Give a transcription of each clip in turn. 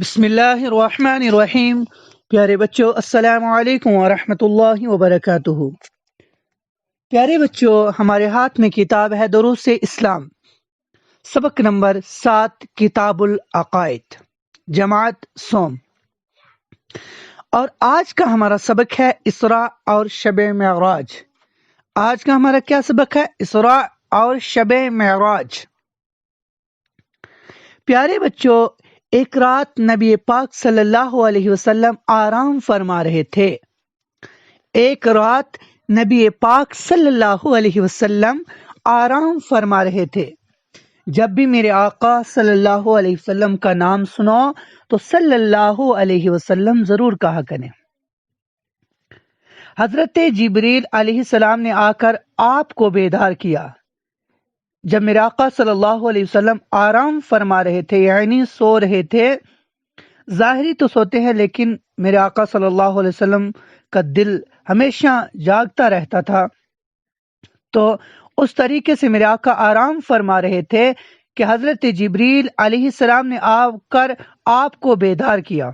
بسم اللہ الرحمن الرحیم۔ پیارے بچوں، السلام علیکم ورحمۃ اللہ وبرکاتہ۔ پیارے بچوں، ہمارے ہاتھ میں کتاب ہے دروس اسلام، سبق نمبر 7، کتاب العقائد، جماعت سوم۔ اور آج کا ہمارا سبق ہے اسراء اور شب معراج۔ آج کا ہمارا کیا سبق ہے؟ اسراء اور شب معراج۔ پیارے بچوں، ایک رات نبی پاک صلی اللہ علیہ وسلم آرام فرما رہے تھے۔ ایک رات نبی پاک صلی اللہ علیہ وسلم آرام فرما رہے تھے۔ جب بھی میرے آقا صلی اللہ علیہ وسلم کا نام سنو تو صلی اللہ علیہ وسلم ضرور کہا کریں۔ حضرت جبریل علیہ السلام نے آ کر آپ کو بیدار کیا۔ جب میرے آقا صلی اللہ علیہ وسلم آرام فرما رہے تھے، یعنی سو رہے تھے، ظاہری تو سوتے ہیں لیکن میرے آقا صلی اللہ علیہ وسلم کا دل ہمیشہ جاگتا رہتا تھا، تو اس طریقے سے میرے آقا آرام فرما رہے تھے کہ حضرت جبریل علیہ السلام نے آ کر آپ کو بیدار کیا،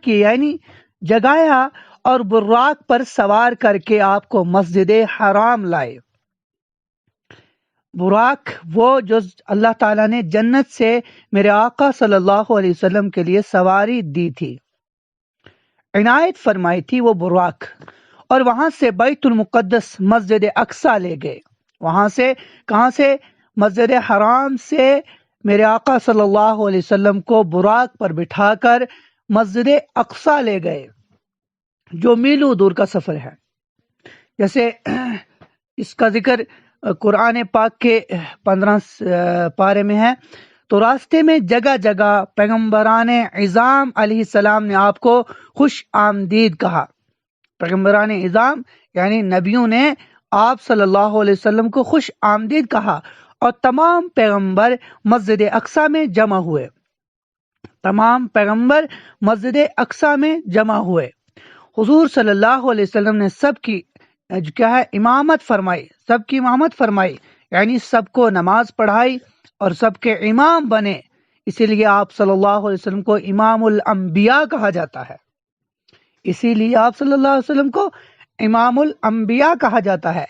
یعنی جگایا اور براق پر سوار کر کے آپ کو مسجد حرام لائے۔ براق وہ جو اللہ تعالیٰ نے جنت سے میرے آقا صلی اللہ علیہ وسلم کے لیے سواری دی تھی، عنایت فرمائی تھی، وہ براق، اور وہاں سے بیت المقدس مسجد اقصی لے گئے۔ وہاں سے کہاں سے؟ مسجد حرام سے میرے آقا صلی اللہ علیہ وسلم کو براق پر بٹھا کر مسجد اقصی لے گئے، جو میلوں دور کا سفر ہے۔ جیسے اس کا ذکر قرآن پاک کے 15 پارے میں ہے، تو راستے میں جگہ جگہ پیغمبران اعظام علیہ السلام نے آپ کو خوش آمدید کہا۔ پیغمبران اعظام یعنی نبیوں نے آپ صلی اللہ علیہ وسلم کو خوش آمدید کہا، اور تمام پیغمبر مسجد اقصی میں جمع ہوئے۔ تمام پیغمبر مسجد اقصی میں جمع ہوئے۔ حضور صلی اللہ علیہ وسلم نے سب کی امامت فرمائی، یعنی سب کو نماز پڑھائی اور سب کے امام بنے۔ اسی لیے آپ صلی اللہ علیہ وسلم کو امام الانبیاء کہا جاتا ہے۔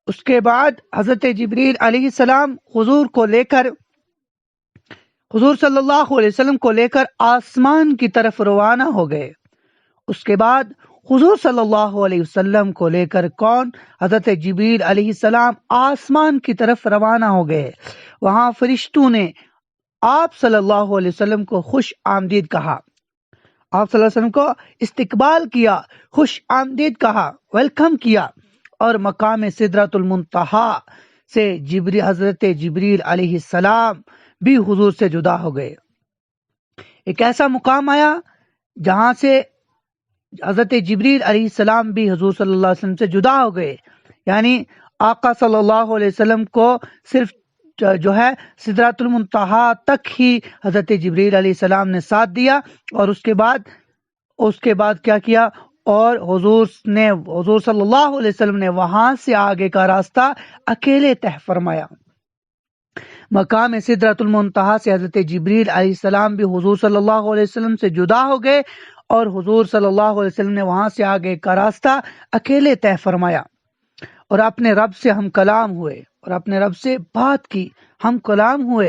اس کے بعد حضرت جبریل علیہ السلام حضور صلی اللہ علیہ وسلم کو لے کر آسمان کی طرف روانہ ہو گئے۔ اس کے بعد حضور صلی اللہ علیہ وسلم کو لے کر حضرت جبریل علیہ السلام آسمان کی طرف روانہ ہو گئے۔ وہاں فرشتوں نے آپ صلی اللہ علیہ وسلم کو خوش آمدید کہا، آپ صلی اللہ علیہ وسلم کو استقبال کیا، خوش آمدید کہا، ویلکم کیا، اور مقام سدرۃ المنتہا سے حضرت جبریل علیہ السلام بھی حضور سے جدا ہو گئے۔ ایک ایسا مقام آیا جہاں سے حضرت جبریل علیہ السلام بھی حضور صلی اللہ علیہ وسلم سے جدا ہو گئے، یعنی آقا صلی اللہ علیہ وسلم کو صرف سدرۃ المنتہا تک ہی حضرت جبریل علیہ السلام نے ساتھ دیا، اور اس کے بعد کیا کیا؟ اور حضور صلی اللہ علیہ وسلم نے وہاں سے آگے کا راستہ اکیلے طے فرمایا۔ مقام سدرۃ المنتہا سے حضرت جبریل علیہ السلام بھی حضور صلی اللہ علیہ وسلم سے جدا ہو گئے، اور حضور صلی اللہ علیہ وسلم نے وہاں سے آگے کا راستہ اکیلے طے فرمایا، اور اپنے رب سے ہم کلام ہوئے، اور اپنے رب سے بات کی، ہم کلام ہوئے۔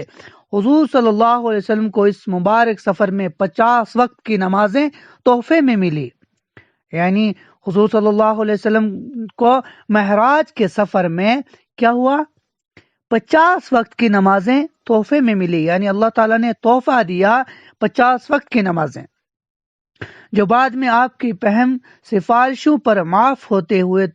حضور صلی اللہ علیہ وسلم کو اس مبارک سفر میں 50 وقت کی نمازیں تحفے میں ملی، یعنی حضور صلی اللہ علیہ وسلم کو معراج کے سفر میں کیا ہوا؟ 50 وقت کی نمازیں تحفے میں ملی، یعنی اللہ تعالیٰ نے تحفہ دیا 50 وقت کی نمازیں، جو بعد میں آپ کی پہم سفارشوں پر معاف ہوتے ہوئے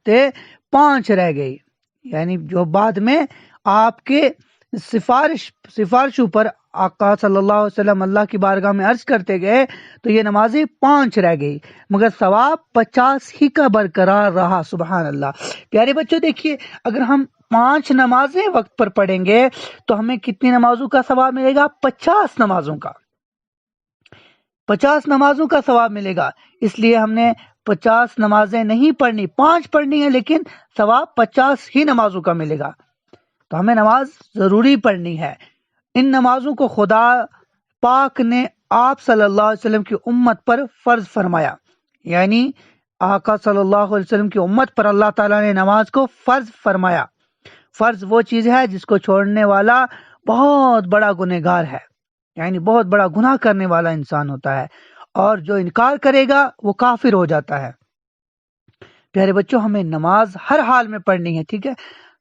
5 رہ گئی، یعنی جو بعد میں آپ کے سفارشوں پر آقا صلی اللہ علیہ وسلم اللہ کی بارگاہ میں عرض کرتے گئے تو یہ نمازیں 5 رہ گئی، مگر ثواب 50 ہی کا برقرار رہا۔ سبحان اللہ۔ پیارے بچوں، دیکھیے، اگر ہم 5 نمازیں وقت پر پڑھیں گے تو ہمیں کتنی نمازوں کا ثواب ملے گا؟ 50 نمازوں کا، 50 نمازوں کا ثواب ملے گا۔ اس لیے ہم نے 50 نمازیں نہیں پڑھنی، 5 پڑھنی ہے، لیکن ثواب 50 ہی نمازوں کا ملے گا۔ تو ہمیں نماز ضروری پڑھنی ہے۔ ان نمازوں کو خدا پاک نے آپ صلی اللہ علیہ وسلم کی امت پر فرض فرمایا، یعنی آقا صلی اللہ علیہ وسلم کی امت پر اللہ تعالیٰ نے نماز کو فرض فرمایا۔ فرض وہ چیز ہے جس کو چھوڑنے والا بہت بڑا گنہگار ہے، یعنی بہت بڑا گناہ کرنے والا انسان ہوتا ہے، اور جو انکار کرے گا وہ کافر ہو جاتا ہے۔ پیارے بچوں، ہمیں نماز ہر حال میں پڑھنی ہے، ٹھیک ہے؟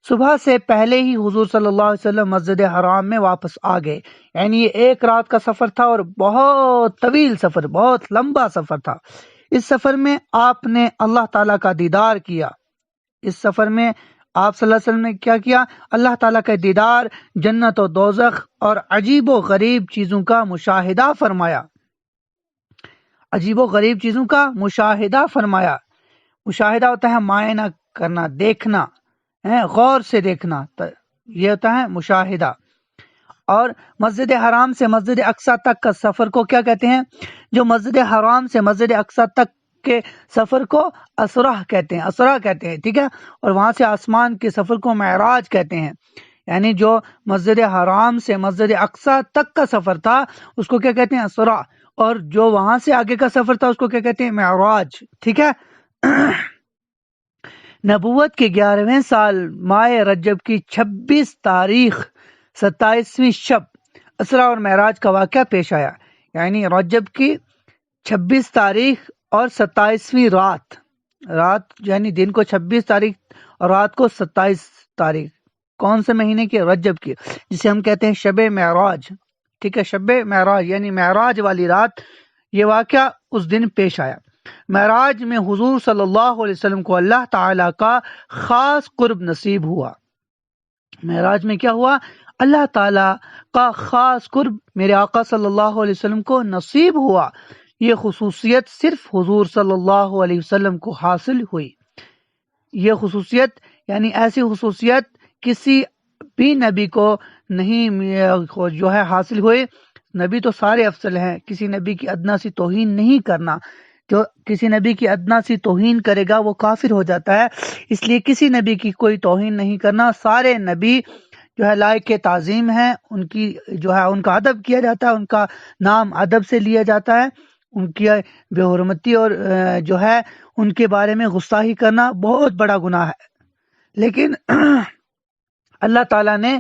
صبح سے پہلے ہی حضور صلی اللہ علیہ وسلم مسجد حرام میں واپس آ گئے، یعنی یہ ایک رات کا سفر تھا اور بہت طویل سفر، بہت لمبا سفر تھا۔ اس سفر میں آپ نے اللہ تعالیٰ کا دیدار کیا۔ اس سفر میں آپ صلی اللہ علیہ وسلم نے کیا کیا؟ اللہ تعالیٰ کا دیدار، جنت و دوزخ اور عجیب و غریب چیزوں کا مشاہدہ فرمایا۔ عجیب و غریب چیزوں کا مشاہدہ فرمایا۔ مشاہدہ ہوتا ہے معائنہ کرنا، دیکھنا، غور سے دیکھنا، یہ ہوتا ہے مشاہدہ۔ اور مسجد حرام سے مسجد اقصی تک کا سفر کو کیا کہتے ہیں؟ جو مسجد حرام سے مسجد اقصی تک کے سفر کو اسرا کہتے ہیں، اسرا کہتے ہیں، ٹھیک ہے؟ اور وہاں سے آسمان کے سفر کو معراج کہتے ہیں۔ یعنی جو مسجد حرام سے مسجد اقصی تک کا سفر تھا اس کو کیا کہتے ہیں؟ اسرا، اور جو وہاں سے آگے کا سفر تھا اس کو کیا کہتے ہیں؟ معراج، ٹھیک ہے؟ نبوت کے 11ویں سال ماہ رجب کی 26 تاریخ 27ویں شب اسرا اور معراج کا واقعہ پیش آیا، یعنی رجب کی 26 تاریخ اور 27ویں رات یعنی دن کو 26 تاریخ اور رات کو 27 تاریخ، کون سے مہینے کی؟ رجب کی، جسے ہم کہتے ہیں شب معراج، ٹھیک ہے؟ شب معراج یعنی معراج والی رات یہ واقعہ اس دن پیش آیا۔ معراج میں حضور صلی اللہ علیہ وسلم کو اللہ تعالیٰ کا خاص قرب نصیب ہوا۔ معراج میں کیا ہوا؟ اللہ تعالیٰ کا خاص قرب میرے آقا صلی اللہ علیہ وسلم کو نصیب ہوا۔ یہ خصوصیت صرف حضور صلی اللہ علیہ وسلم کو حاصل ہوئی۔ یہ خصوصیت یعنی ایسی خصوصیت کسی بھی نبی کو نہیں جو ہے حاصل ہوئے۔ نبی تو سارے افضل ہیں، کسی نبی کی ادنا سی توہین نہیں کرنا۔ جو کسی نبی کی ادنا سی توہین کرے گا وہ کافر ہو جاتا ہے، اس لیے کسی نبی کی کوئی توہین نہیں کرنا۔ سارے نبی جو ہے لائق تعظیم ہیں، ان کی جو ہے ان کا ادب کیا جاتا ہے، ان کا نام ادب سے لیا جاتا ہے۔ ان کی بے حرمتی اور جو ہے ان کے بارے میں غصاہی کرنا بہت بڑا گناہ ہے۔ لیکن اللہ تعالیٰ نے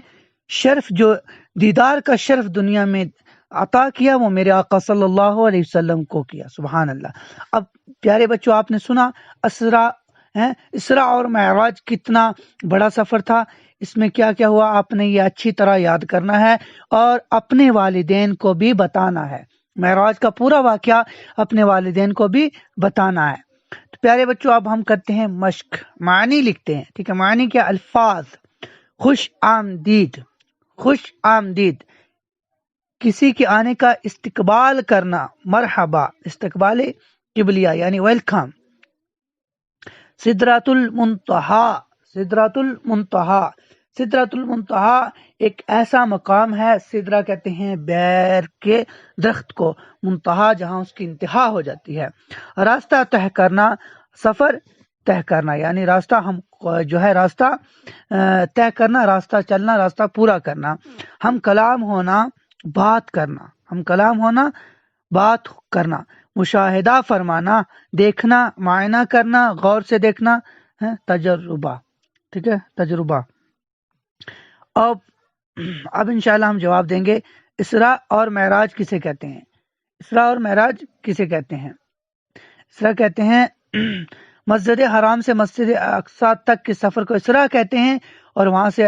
شرف، جو دیدار کا شرف دنیا میں عطا کیا، وہ میرے آقا صلی اللہ علیہ وسلم کو کیا۔ سبحان اللہ۔ اب پیارے بچوں، آپ نے سنا اسرا اور معراج کتنا بڑا سفر تھا، اس میں کیا کیا ہوا، آپ نے یہ اچھی طرح یاد کرنا ہے اور اپنے والدین کو بھی بتانا ہے۔ معراج کا پورا واقعہ اپنے والدین کو بھی بتانا ہے۔ تو پیارے بچوں، اب ہم کرتے ہیں مشق، معنی لکھتے ہیں، ٹھیک ہے؟ معنی کیا؟ الفاظ: خوش آمدید، خوش آمدید، کسی کے آنے کا استقبال کرنا، مرحبا، استقبال قبلیہ یعنی ویلکم۔ سدرۃ المنتہا، سدرۃ المنتہا، سدرۃ المنتہا ایک ایسا مقام ہے، سدرہ کہتے ہیں بیر کے درخت کو، منتہا جہاں اس کی انتہا ہو جاتی ہے۔ راستہ طے کرنا، سفر طے کرنا، یعنی راستہ ہم جو ہے راستہ طے کرنا، راستہ چلنا، راستہ پورا کرنا۔ ہم کلام ہونا، بات کرنا، ہم کلام ہونا، بات کرنا۔ مشاہدہ فرمانا، دیکھنا، معائنہ کرنا، غور سے دیکھنا، تجربہ، ٹھیک ہے؟ تجربہ۔ اب انشاءاللہ ہم جواب دیں گے، اسراء اور معراج کسے کہتے ہیں؟ اسراء اور معراج کسے کہتے ہیں؟ اسراء کہتے ہیں مسجد حرام سے مسجد اقصی تک کے سفر کو اسراء کہتے ہیں، اور وہاں سے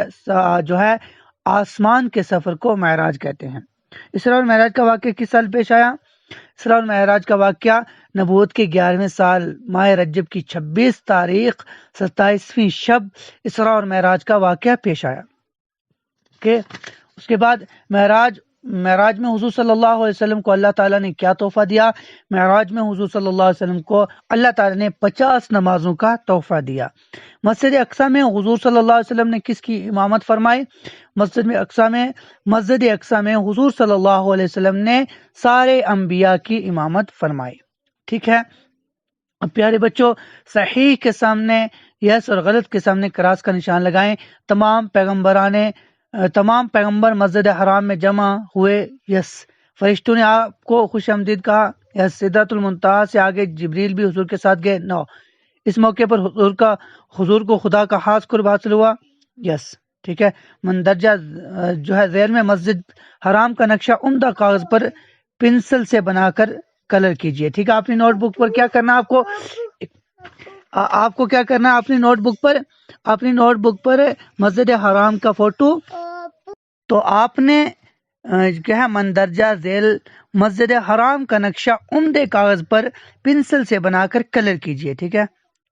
جو ہے آسمان کے سفر کو معراج کہتے ہیں۔ اسراء اور معراج کا واقعہ کس سال پیش آیا؟ اسراء اور معراج کا واقعہ نبوت کے 11ویں سال ماہ رجب کی 26 تاریخ 27ویں شب اسراء اور معراج کا واقعہ پیش آیا۔ اس کے بعد معراج میں حضور صلی اللہ علیہ وسلم کو اللہ تعالیٰ نے کیا تحفہ دیا؟ معراج میں حضور صلی اللہ علیہ وسلم کو اللہ تعالیٰ نے 50 نمازوں کا تحفہ دیا۔ مسجد اقصی میں حضور صلی اللہ علیہ وسلم نے کس کی امامت فرمائی؟ مسجد اقصی میں حضور صلی اللہ علیہ وسلم نے سارے انبیاء کی امامت فرمائی، ٹھیک ہے؟ اب پیارے بچوں، صحیح کے سامنے یس اور غلط کے سامنے کراس کا نشان لگائیں۔ تمام پیغمبران تمام پیغمبر مسجد حرام میں جمع ہوئے، یس۔ فرشتوں نے آپ کو خوش آمدید کہا، یس۔ سدرۃ المنتہا سے آگے جبریل بھی حضور کے ساتھ گئے، نو۔ اس موقع پر حضور کو خدا کا خاص قرب حاصل ہوا، یس، ٹھیک ہے۔ مندرجہ جو ہے ذیل میں مسجد حرام کا نقشہ عمدہ کاغذ پر پنسل سے بنا کر کلر کیجئے، ٹھیک ہے۔ اپنی نوٹ بک پر کیا کرنا آپ کو کیا کرنا ہے، اپنی نوٹ بک پر مسجد حرام کا فوٹو، تو آپ نے کیا ہے مندرجہ ذیل مسجد حرام کا نقشہ عمدے کاغذ پر پنسل سے بنا کر کلر کیجئے، ٹھیک ہے۔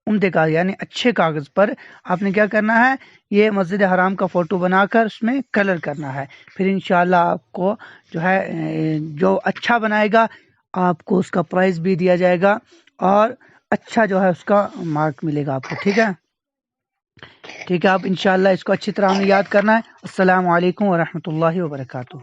عمدے کاغذ یعنی اچھے کاغذ پر آپ نے کیا کرنا ہے، یہ مسجد حرام کا فوٹو بنا کر اس میں کلر کرنا ہے۔ پھر انشاءاللہ آپ کو جو ہے جو اچھا بنائے گا آپ کو اس کا پرائز بھی دیا جائے گا، اور اچھا جو ہے اس کا مارک ملے گا آپ کو، ٹھیک ہے۔ ٹھیک ہے، آپ انشاءاللہ اس کو اچھی طرح ہمیں یاد کرنا ہے۔ السلام علیکم ورحمۃ اللہ وبرکاتہ۔